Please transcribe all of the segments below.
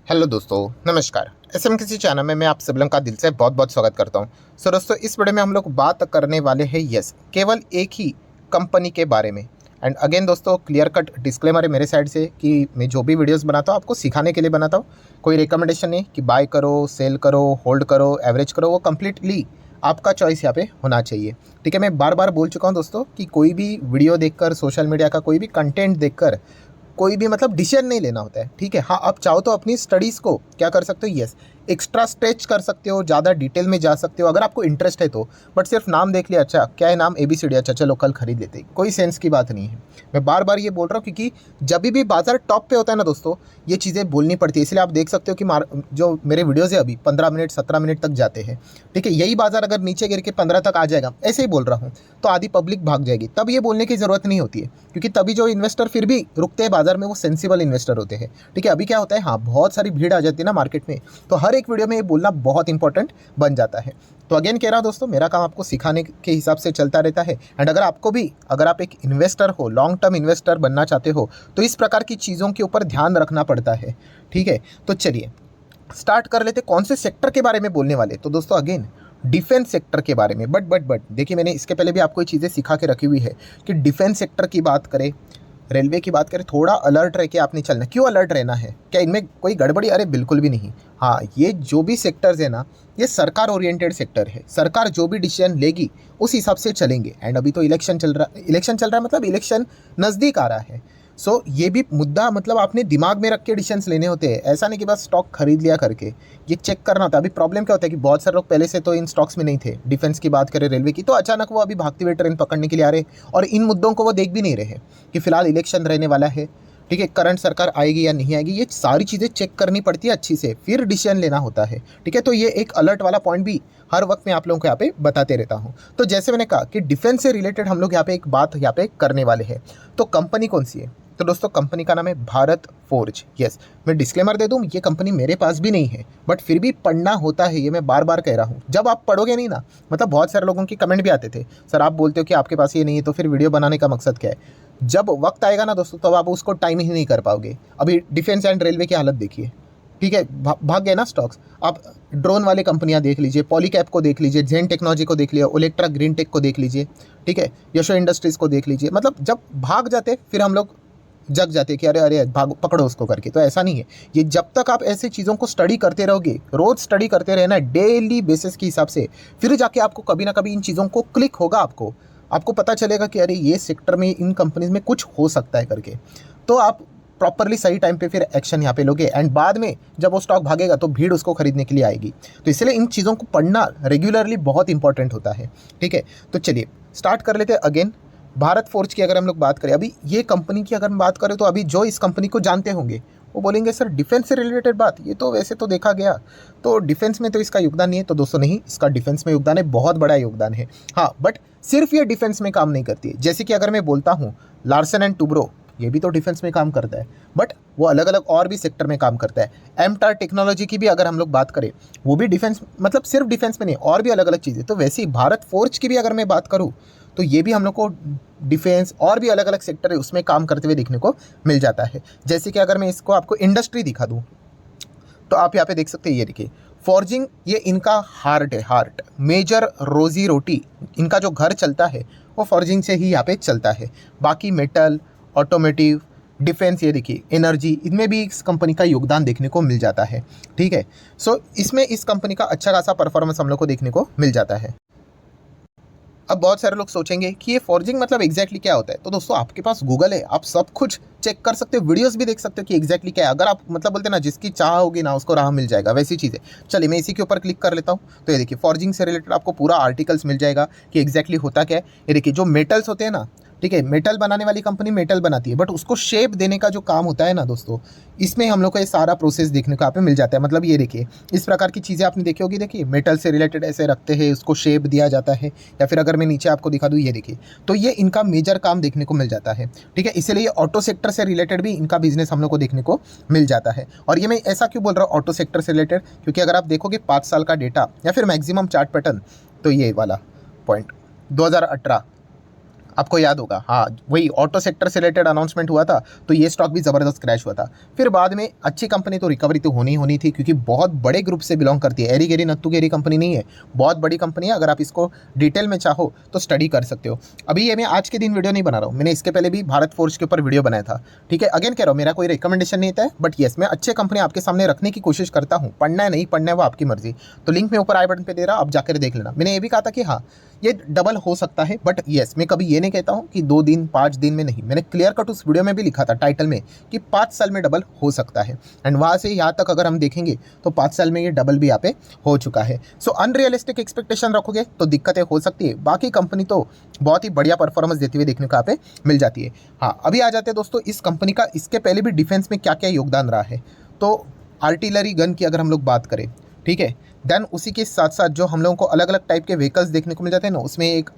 Hello दोस्तों, नमस्कार। SM किसी चैनल में मैं आप सब लोगों का दिल से बहुत बहुत स्वागत करता हूं। सो दोस्तों, इस वीडियो में हम लोग बात करने वाले हैं केवल एक ही कंपनी के बारे में। एंड अगेन दोस्तों, क्लियर कट डिस्क्लेमर है मेरे साइड से कि मैं जो भी वीडियोस बनाता हूं आपको सिखाने के लिए बनाता हूं। कोई रिकमेंडेशन नहीं कि बाय करो, सेल करो, होल्ड करो, एवरेज करो। वो कम्प्लीटली आपका चॉइस यहाँ पे होना चाहिए। ठीक है, मैं बार बार बोल चुका हूँ दोस्तों कि कोई भी वीडियो देखकर, सोशल मीडिया का कोई भी कंटेंट देखकर कोई भी डिसीजन नहीं लेना होता है। ठीक है, हाँ, आप चाहो तो अपनी स्टडीज़ को क्या कर सकते हो, एक्स्ट्रा स्ट्रेच कर सकते हो, ज़्यादा डिटेल में जा सकते हो अगर आपको इंटरेस्ट है तो। बट सिर्फ नाम देख लिया, अच्छा क्या है नाम, ABCD, अच्छा चलो कल खरीद लेते हैं, कोई सेंस की बात नहीं है। मैं बार बार ये बोल रहा हूँ क्योंकि जब भी बाजार टॉप पे होता है ना दोस्तों, ये चीज़ें बोलनी पड़ती है। इसलिए आप देख सकते हो कि जो मेरे वीडियोज़ है अभी 15 मिनट 17 मिनट तक जाते हैं। ठीक है, यही बाजार अगर नीचे गिर के 15 तक आ जाएगा, ऐसे ही बोल रहा हूँ, तो आधी पब्लिक भाग जाएगी। तब ये बोलने की ज़रूरत नहीं होती है, क्योंकि तभी जो इन्वेस्टर फिर भी रुकते हैं बाजार में वो सेंसिबल इन्वेस्टर होते हैं। ठीक है, अभी क्या होता है, हाँ, बहुत सारी भीड़ आ जाती है ना मार्केट में, तो हर एक वीडियो में ये बोलना बहुत इंपॉर्टेंट बन जाता है। तो अगेन कह रहा हूँ दोस्तों, मेरा काम आपको सिखाने के हिसाब से चलता रहता है। एंड अगर आप एक इन्वेस्टर हो, लॉन्ग टर्म इन्वेस्टर बनना चाहते हो, तो इस प्रकार की चीज़ों के ऊपर ध्यान रखना पड़ता है। ठीक है, तो चलिए स्टार्ट कर लेते। कौन से सेक्टर के बारे में बोलने वाले, तो दोस्तों अगेन डिफेंस सेक्टर के बारे में। बट देखिए, मैंने इसके पहले भी आपको ये चीज़ें सिखा के रखी हुई है कि डिफेंस सेक्टर की बात करें, रेलवे की बात करें, थोड़ा अलर्ट रह के आपने चलना। क्यों अलर्ट रहना है, क्या इनमें कोई गड़बड़ी, अरे बिल्कुल भी नहीं। हाँ, ये जो भी सेक्टर्स है ना, ये सरकार ओरिएंटेड सेक्टर है। सरकार जो भी डिसीजन लेगी उस हिसाब से चलेंगे। एंड अभी तो इलेक्शन चल रहा है, मतलब इलेक्शन नज़दीक आ रहा है। ये भी मुद्दा आपने दिमाग में रख के डिसीजंस लेने होते हैं। ऐसा नहीं कि बस स्टॉक खरीद लिया करके, ये चेक करना होता है। अभी प्रॉब्लम क्या होता है कि बहुत सारे लोग पहले से तो इन स्टॉक्स में नहीं थे। डिफेंस की बात करें, रेलवे की, तो अचानक वो अभी भागती हुई ट्रेन पकड़ने के लिए आ रहे हैं और इन मुद्दों को वो देख भी नहीं रहे कि फिलहाल इलेक्शन रहने वाला है। ठीक है, करंट सरकार आएगी या नहीं आएगी, ये सारी चीज़ें चेक करनी पड़ती है अच्छी से, फिर डिसीजन लेना होता है। ठीक है, तो ये एक अलर्ट वाला पॉइंट भी हर वक्त मैं आप लोगों को यहाँ पे बताते रहता हूँ। तो जैसे मैंने कहा कि डिफेंस से रिलेटेड हम लोग यहाँ पे एक बात यहाँ पे करने वाले हैं। तो कंपनी कौन सी है, तो दोस्तों कंपनी का नाम है भारत फोर्ज। मैं डिस्क्लेमर दे दूं, ये कंपनी मेरे पास भी नहीं है, बट फिर भी पढ़ना होता है, ये मैं बार बार कह रहा हूँ। जब आप पढ़ोगे नहीं ना, बहुत सारे लोगों की कमेंट भी आते थे, सर आप बोलते हो कि आपके पास ये नहीं है तो फिर वीडियो बनाने का मकसद क्या है। जब वक्त आएगा ना दोस्तों, तब आप उसको टाइम ही नहीं कर पाओगे। अभी डिफेंस एंड रेलवे की हालत देखिए। ठीक है, भाग गए ना स्टॉक्स। आप ड्रोन वाली कंपनियां देख लीजिए, पॉलीकैप को देख लीजिए, जेन टेक्नोलॉजी को देख लीजिए, ओलेक्ट्रा ग्रीन टेक को देख लीजिए। ठीक है, यशो इंडस्ट्रीज़ को देख लीजिए। जब भाग जाते फिर हम लोग जग जाते कि अरे अरे भाग, पकड़ो उसको करके। तो ऐसा नहीं है। ये जब तक आप ऐसी चीज़ों को स्टडी करते रहोगे, रोज़ स्टडी करते रहना डेली बेसिस के हिसाब से, फिर जाके आपको कभी ना कभी इन चीज़ों को क्लिक होगा। आपको पता चलेगा कि अरे ये सेक्टर में, इन कंपनीज में कुछ हो सकता है करके। तो आप प्रॉपरली सही टाइम पे फिर एक्शन यहाँ पे लोगे, एंड बाद में जब वो स्टॉक भागेगा तो भीड़ उसको खरीदने के लिए आएगी। तो इसलिए इन चीज़ों को पढ़ना रेगुलरली बहुत इंपॉर्टेंट होता है। ठीक है, तो चलिए स्टार्ट कर लेते हैं। अगेन भारत फोर्ज की अगर हम लोग बात करें, अभी ये कंपनी की अगर हम बात करें, तो अभी जो इस कंपनी को जानते होंगे वो बोलेंगे सर डिफेंस से रिलेटेड बात, ये तो वैसे तो देखा गया तो डिफेंस में तो इसका योगदान नहीं है। तो दोस्तों नहीं, इसका डिफेंस में योगदान है, बहुत बड़ा योगदान है। हाँ, बट सिर्फ ये डिफेंस में काम नहीं करती है। जैसे कि अगर मैं बोलता हूँ लार्सन एंड टुब्रो, ये भी तो डिफेंस में काम करता है, बट वो अलग अलग और भी सेक्टर में काम करता है। एमटार टेक्नोलॉजी की भी अगर हम लोग बात करें, वो भी डिफेंस, सिर्फ डिफेंस में नहीं, और भी अलग अलग चीज़ें। तो वैसे ही भारत फोर्ज की भी अगर मैं बात करूँ, तो ये भी हम लोग को डिफेंस और भी अलग अलग सेक्टर है उसमें काम करते हुए देखने को मिल जाता है। जैसे कि अगर मैं इसको आपको इंडस्ट्री दिखा दूँ, तो आप यहाँ पे देख सकते हैं, ये देखिए फॉर्जिंग, ये इनका हार्ट है, हार्ट मेजर रोजी रोटी, इनका जो घर चलता है वो फॉर्जिंग से ही यहाँ पे चलता है। बाकी मेटल, ऑटोमेटिव, डिफेंस, ये देखिए एनर्जी, इनमें भी इस कंपनी का योगदान देखने को मिल जाता है। ठीक है, इसमें इस कंपनी का अच्छा खासा परफॉर्मेंस हम लोग को देखने को मिल जाता है। अब बहुत सारे लोग सोचेंगे कि ये फॉर्जिंग एग्जैक्टली क्या होता है। तो दोस्तों आपके पास गूगल है, आप सब कुछ चेक कर सकते हो, वीडियोस भी देख सकते हो कि एग्जैक्टली क्या है। अगर आप बोलते हैं ना, जिसकी चाह होगी ना उसको राह मिल जाएगा, वैसी चीज़ है। चलिए मैं इसी के ऊपर क्लिक कर लेता हूँ। तो ये देखिए फॉर्जिंग से रिलेटेड आपको पूरा आर्टिकल्स मिल जाएगा कि एग्जैक्टली होता क्या है। ये देखिए जो मेटल्स होते हैं ना, ठीक है, मेटल बनाने वाली कंपनी मेटल बनाती है, बट उसको शेप देने का जो काम होता है ना दोस्तों, इसमें हम लोग को ये सारा प्रोसेस देखने को यहाँ पे मिल जाता है। ये देखिए इस प्रकार की चीज़ें आपने देखी होगी। देखिए मेटल से रिलेटेड ऐसे रखते हैं, उसको शेप दिया जाता है। या फिर अगर मैं नीचे आपको दिखा दूँ, ये देखिए, तो ये इनका मेजर काम देखने को मिल जाता है। ठीक है, इसलिए ऑटो सेक्टर से रिलेटेड भी इनका बिजनेस हम लोग को देखने को मिल जाता है। और ये मैं ऐसा क्यों बोल रहा हूँ ऑटो सेक्टर से रिलेटेड, क्योंकि अगर आप देखोगे 5 साल का डेटा या फिर मैक्सिमम चार्ट पैटर्न, तो ये वाला पॉइंट 2018 आपको याद होगा, हाँ वही ऑटो सेक्टर से रिलेटेड अनाउंसमेंट हुआ था, तो ये स्टॉक भी ज़बरदस्त क्रैश हुआ था। फिर बाद में अच्छी कंपनी तो रिकवरी तो होनी होनी थी, क्योंकि बहुत बड़े ग्रुप से बिलोंग करती है। एरी गेरी नत्थु गेरी कंपनी नहीं है, बहुत बड़ी कंपनी है। अगर आप इसको डिटेल में चाहो तो स्टडी कर सकते हो। अभी ये मैं आज के दिन वीडियो नहीं बना रहा हूँ, मैंने इसके पहले भी भारत फोर्ज के ऊपर वीडियो बनाया था, ठीक है। अगेन कह रहा हूँ, मेरा कोई रिकमेंडेशन नहीं था, बट येस मैं अच्छे कंपनी आपके सामने रखने की कोशिश करता हूँ। पढ़ना है नहीं पढ़ना है वो आपकी मर्जी। तो लिंक मैं ऊपर आई बटन पे दे रहा, आप जाकर देख लेना। मैंने ये भी कहा था कि हाँ ये डबल हो सकता है, बट येस मैं कभी ये नहीं कहता हूँ कि 2 दिन 5 दिन में नहीं। मैंने क्लियर कट उस वीडियो में भी लिखा था टाइटल में कि 5 साल में डबल हो सकता है। एंड वहाँ से यहाँ तक अगर हम देखेंगे तो 5 साल में ये डबल भी यहाँ पे हो चुका है। सो अनरियलिस्टिक एक्सपेक्टेशन रखोगे तो दिक्कतें हो सकती है। बाकी कंपनी तो बहुत ही बढ़िया परफॉर्मेंस देती हुई देखने को यहाँ पे मिल जाती है। हाँ अभी आ जाते हैं दोस्तों इस कंपनी का इसके पहले भी डिफेंस में क्या क्या योगदान रहा है। तो आर्टिलरी गन की अगर हम लोग बात करें, ठीक है, देन उसी के साथ साथ जो हम लोगों को अलग अलग टाइप के व्हीकल्स देखने को मिल जाते हैं ना, उसमें एक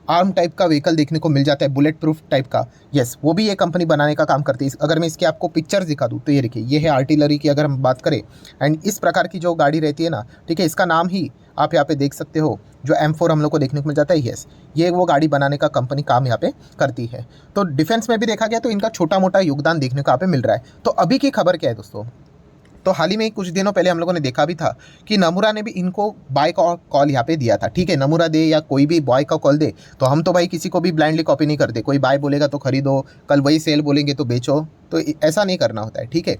आर्म टाइप का व्हीकल देखने को मिल जाता है, बुलेट प्रूफ टाइप का। यस वो भी ये कंपनी बनाने का काम करती है। अगर मैं इसके आपको पिक्चर्स दिखा दूँ तो ये देखिए, ये है आर्टिलरी की अगर हम बात करें। एंड इस प्रकार की जो गाड़ी रहती है ना, ठीक है, इसका नाम ही आप यहाँ पे देख सकते हो, जो M4 हम लोग को देखने को मिल जाता है। यस ये वो गाड़ी बनाने का कंपनी काम यहाँ पे करती है। तो डिफेंस में भी देखा गया तो इनका छोटा मोटा योगदान देखने को यहाँ पे मिल रहा है। तो अभी की खबर क्या है दोस्तों, तो हाल ही में कुछ दिनों पहले हम लोगों ने देखा भी था कि नमूरा ने भी इनको बाय का कॉल यहाँ पे दिया था, ठीक है। नमूरा दे या कोई भी बाय का कॉल दे तो हम तो भाई किसी को भी ब्लाइंडली कॉपी नहीं करते। कोई बाय बोलेगा तो खरीदो, कल वही सेल बोलेंगे तो बेचो, तो ऐसा नहीं करना होता है, ठीक है।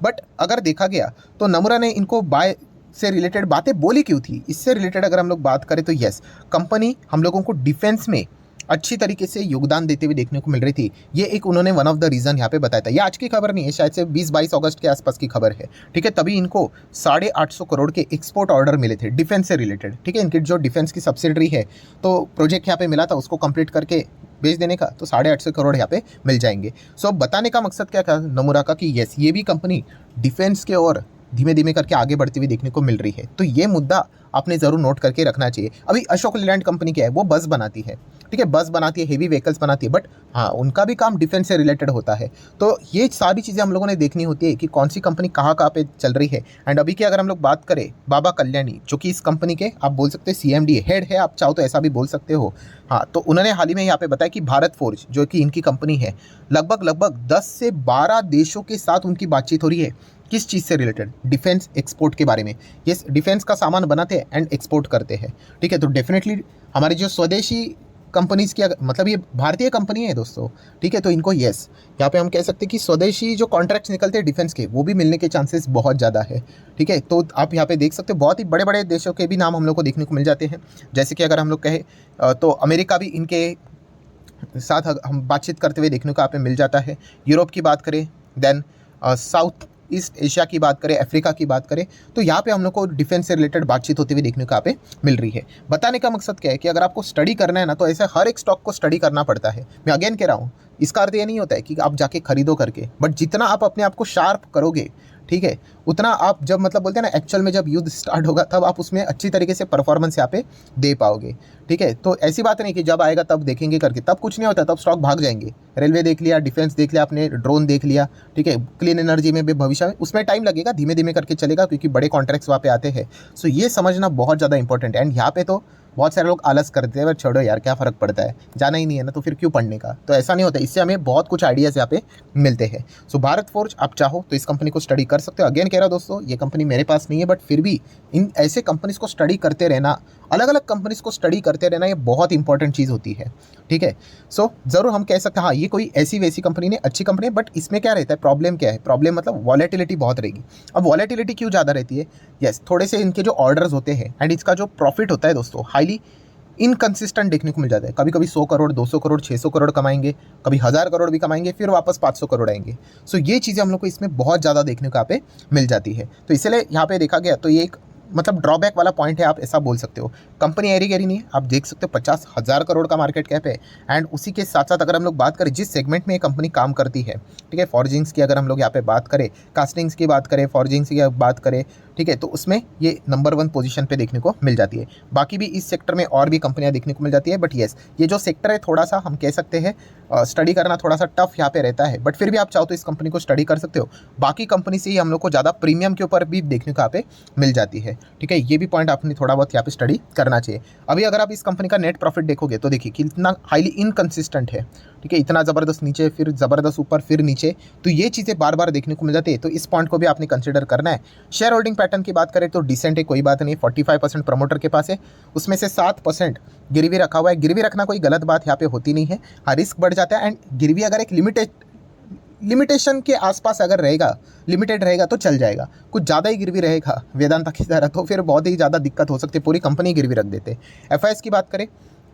बट अगर देखा गया तो नमूरा ने इनको बाय से रिलेटेड बातें बोली क्यों थी, इससे रिलेटेड अगर हम लोग बात करें तो यस कंपनी हम लोगों को डिफेंस में अच्छी तरीके से योगदान देते हुए देखने को मिल रही थी। ये एक उन्होंने वन ऑफ द रीज़न यहाँ पे बताया था। ये आज की खबर नहीं है, शायद से 20-22 अगस्त के आसपास की खबर है, ठीक है। तभी इनको 850 करोड़ के एक्सपोर्ट ऑर्डर मिले थे डिफेंस से रिलेटेड, ठीक है। इनकी जो डिफेंस की सब्सिडरी है तो प्रोजेक्ट यहाँ पे मिला था, उसको कंप्लीट करके बेच देने का, तो 850 करोड़ यहाँ पे मिल जाएंगे। सो बताने का मकसद क्या था नमूरा का कि यस ये भी कंपनी डिफेंस के और धीमे धीमे करके आगे बढ़ती हुई देखने को मिल रही है। तो ये मुद्दा आपने ज़रूर नोट करके रखना चाहिए। अभी अशोक लेलैंड कंपनी क्या है, वो बस बनाती है, ठीक है, बस बनाती है, हेवी व्हीकल्स बनाती है, बट हाँ उनका भी काम डिफेंस से रिलेटेड होता है। तो ये सारी चीज़ें हम लोगों ने देखनी होती है कि कौन सी कंपनी कहाँ कहाँ पे चल रही है। एंड अभी की अगर हम लोग बात करें बाबा कल्याणी, जो कि इस कंपनी के आप बोल सकते हैं CMD हेड है, आप चाहो तो ऐसा भी बोल सकते हो। हाँ तो उन्होंने हाल ही में यहाँ पे बताया कि भारत फोर्ज जो कि इनकी कंपनी है, लगभग 10 से 12 देशों के साथ उनकी बातचीत हो रही है। किस चीज़ से रिलेटेड, डिफेंस एक्सपोर्ट के बारे में। ये डिफेंस का सामान बनाते हैं एंड एक्सपोर्ट करते हैं, ठीक है। तो डेफिनेटली हमारी जो स्वदेशी कंपनीज़ की मतलब ये भारतीय कंपनी है दोस्तों, ठीक है। तो इनको यस यहाँ पे हम कह सकते हैं कि स्वदेशी जो कॉन्ट्रैक्ट्स निकलते हैं डिफेंस के, वो भी मिलने के चांसेस बहुत ज़्यादा है, ठीक है। तो आप यहाँ पे देख सकते हो बहुत ही बड़े बड़े देशों के भी नाम हम लोग को देखने को मिल जाते हैं। जैसे कि अगर हम लोग कहें तो अमेरिका भी इनके साथ हम बातचीत करते हुए देखने को यहाँ पे मिल जाता है। यूरोप की बात करें, देन साउथ ईस्ट एशिया की बात करें, अफ्रीका की बात करें, तो यहाँ पे हम लोग को डिफेंस से रिलेटेड बातचीत होती हुई देखने को यहाँ पे मिल रही है। बताने का मकसद क्या है कि अगर आपको स्टडी करना है ना, तो ऐसे हर एक स्टॉक को स्टडी करना पड़ता है। मैं अगेन कह रहा हूँ, इसका अर्थ ये नहीं होता है कि आप जाके खरीदो करके, बट जितना आप अपने आप को शार्प करोगे, ठीक है, उतना आप जब मतलब बोलते हैं ना एक्चुअल में जब युद्ध स्टार्ट होगा तब आप उसमें अच्छी तरीके से परफॉर्मेंस यहाँ पे दे पाओगे, ठीक है। तो ऐसी बात नहीं कि जब आएगा तब देखेंगे करके, तब कुछ नहीं होता, तब स्टॉक भाग जाएंगे। रेलवे देख लिया, डिफेंस देख लिया आपने, ड्रोन देख लिया, ठीक है, क्लीन एनर्जी में भी भविष्य में उसमें टाइम लगेगा, धीमे धीमे करके चलेगा, क्योंकि बड़े कॉन्ट्रैक्ट्स वहाँ पे आते हैं। सो ये समझना बहुत ज़्यादा इंपॉर्टेंट है। एंड यहाँ पे तो बहुत सारे लोग आलस करते हैं, बट छोड़ो यार क्या फ़र्क पड़ता है, जाना ही नहीं है ना तो फिर क्यों पढ़ने का। तो ऐसा नहीं होता, इससे हमें बहुत कुछ आइडियाज़ यहाँ पे मिलते हैं। सो भारत फोर्ज आप चाहो तो इस कंपनी को स्टडी कर सकते हो। अगेन कह रहा हूँ दोस्तों, ये कंपनी मेरे पास नहीं है, बट फिर भी इन ऐसे कंपनीज़ को स्टडी करते रहना, अलग अलग कंपनीज़ को स्टडी करते रहना, ये बहुत इंपॉर्टेंट चीज़ होती है, ठीक है। सो ज़रूर हम कह सकते हैं हाँ ये कोई ऐसी वैसी कंपनी नहीं, अच्छी कंपनी है, बट इसमें क्या रहता है, प्रॉब्लम क्या है, प्रॉब्लम मतलब वॉलेटिलिटी बहुत रहेगी। अब वॉलेटिलिटी क्यों ज़्यादा रहती है, यस थोड़े से इनके जो ऑर्डर्स होते हैं एंड इसका जो प्रॉफिट होता है दोस्तों, हाईली इनकंसिस्टेंट देखने को मिल जाता है। कभी कभी 100 करोड़, 200 करोड़, 600 करोड़ कमाएंगे, कभी 1000 करोड़ भी कमाएंगे, फिर वापस 500 करोड़ आएंगे। सो ये चीज़ें हम लोग को इसमें बहुत ज़्यादा देखने को यहाँ पे मिल जाती है। तो इसलिए यहाँ पे देखा गया तो ये एक मतलब ड्रॉबैक वाला पॉइंट है, आप ऐसा बोल सकते हो। कंपनी एरी गैरी नहीं है, आप देख सकते हो 50,000 करोड़ का मार्केट कैप है। एंड उसी के साथ साथ अगर हम लोग बात करें जिस सेगमेंट में ये कंपनी काम करती है, ठीक है, फॉर्जिंग्स की अगर हम लोग यहाँ पे बात करें, कास्टिंग्स की बात करें, फॉर्जिंग्स की बात करें, ठीक है, तो उसमें ये नंबर 1 पोजीशन पे देखने को मिल जाती है। बाकी भी इस सेक्टर में और भी कंपनियां देखने को मिल जाती है, बट येस ये जो सेक्टर है थोड़ा सा हम कह सकते हैं स्टडी करना थोड़ा सा टफ यहाँ पे रहता है, बट फिर भी आप चाहो तो इस कंपनी को स्टडी कर सकते हो। बाकी कंपनी से ही हम लोग को ज़्यादा प्रीमियम के ऊपर भी देखने को यहाँ पे मिल जाती है। ठीक है, ये भी पॉइंट आपने थोड़ा बहुत यहाँ पे स्टडी करना चाहिए। अभी अगर आप इस कंपनी का नेट प्रॉफिट देखोगे तो देखिए कितना हाईली इनकंसिस्टेंट है। ठीक है, इतना ज़बरदस्त नीचे, फिर ज़बरदस्त ऊपर, फिर नीचे, तो ये चीज़ें बार बार देखने को मिल जाती है। तो इस पॉइंट को भी आपने कंसिडर करना है। शेयर होल्डिंग पैटर्न की बात करें तो डिसेंट है, कोई बात नहीं। 45% प्रमोटर के पास है, उसमें से 7% गिरवी रखा हुआ है। गिरवी रखना कोई गलत बात यहाँ पे होती नहीं है, हाँ रिस्क बढ़ जाता है। एंड गिरवी अगर एक लिमिटेशन के आसपास अगर रहेगा, लिमिटेड रहेगा तो चल जाएगा। कुछ ज़्यादा ही गिरवी रहेगा वेदांता की तरह तो फिर बहुत ही ज़्यादा दिक्कत हो सकती है, पूरी कंपनी गिरवी रख देते। एफआईएस की बात करें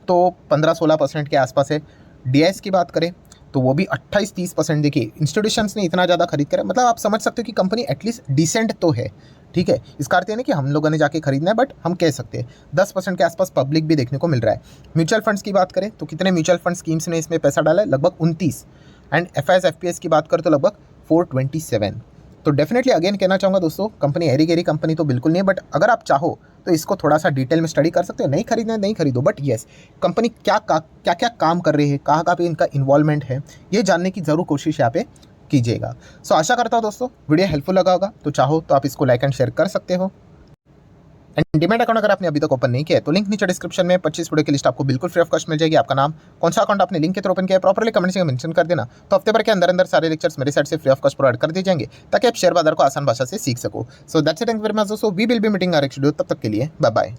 तो 15-16% के आसपास है। डीआईएस की बात करें तो वो भी 28-30%। देखिए इंस्टीट्यूशंस ने इतना ज़्यादा खरीद करा, मतलब आप समझ सकते हो कि कंपनी एटलीस्ट डिसेंट तो है। ठीक है, इसका अर्थ ये नहीं कि हम लोगों ने जाके खरीदना है, बट हम कह सकते हैं 10% के आसपास पब्लिक भी देखने को मिल रहा है। म्यूचुअल फंड्स की बात करें तो कितने म्यूचुअल फंड स्कीम्स ने इसमें पैसा डाला है, लगभग 29। एंड एफआईएस एफपीएस की बात करें तो लगभग 427। तो डेफिनेटली अगेन कहना चाहूँगा दोस्तों, कंपनी हेरी गेरी कंपनी तो बिल्कुल नहीं है, बट अगर आप चाहो तो इसको थोड़ा सा डिटेल में स्टडी कर सकते हो। नहीं खरीदना है नहीं खरीदो, बट येस कंपनी क्या क्या काम कर रही है, कहाँ कहाँ पे इनका इन्वॉल्वमेंट है, ये जानने की ज़रूर कोशिश यहाँ पे कीजिएगा। सो आशा करता हूँ दोस्तों वीडियो हेल्पफुल लगा होगा, तो चाहो तो आप इसको लाइक एंड शेयर कर सकते हो। एंड डीमैट अकाउंट अगर आपने अभी तक ओपन नहीं किया है तो लिंक नीचे डिस्क्रिप्शन में 25 वीडियो की लिस्ट आपको बिल्कुल फ्री ऑफ कॉस्ट मिल जाएगी। आपका नाम, कौन सा अकाउंट आपने लिंक के थ्रू ओपन किया है, प्रॉपर्ली कमेंट में मेंशन कर देना, तो हफ्ते भर के अंदर अंदर सारे लेक्चर्स मेरे साइड से फ्री ऑफ कॉस्ट प्रोवाइड कर दिए जाएंगे, ताकि आप शेयर बाजार को आसान भाषा से सीख सको। So that's it, thank you very much दोस्तों, we will be meeting our next video, तब तक के लिए बाय बाय।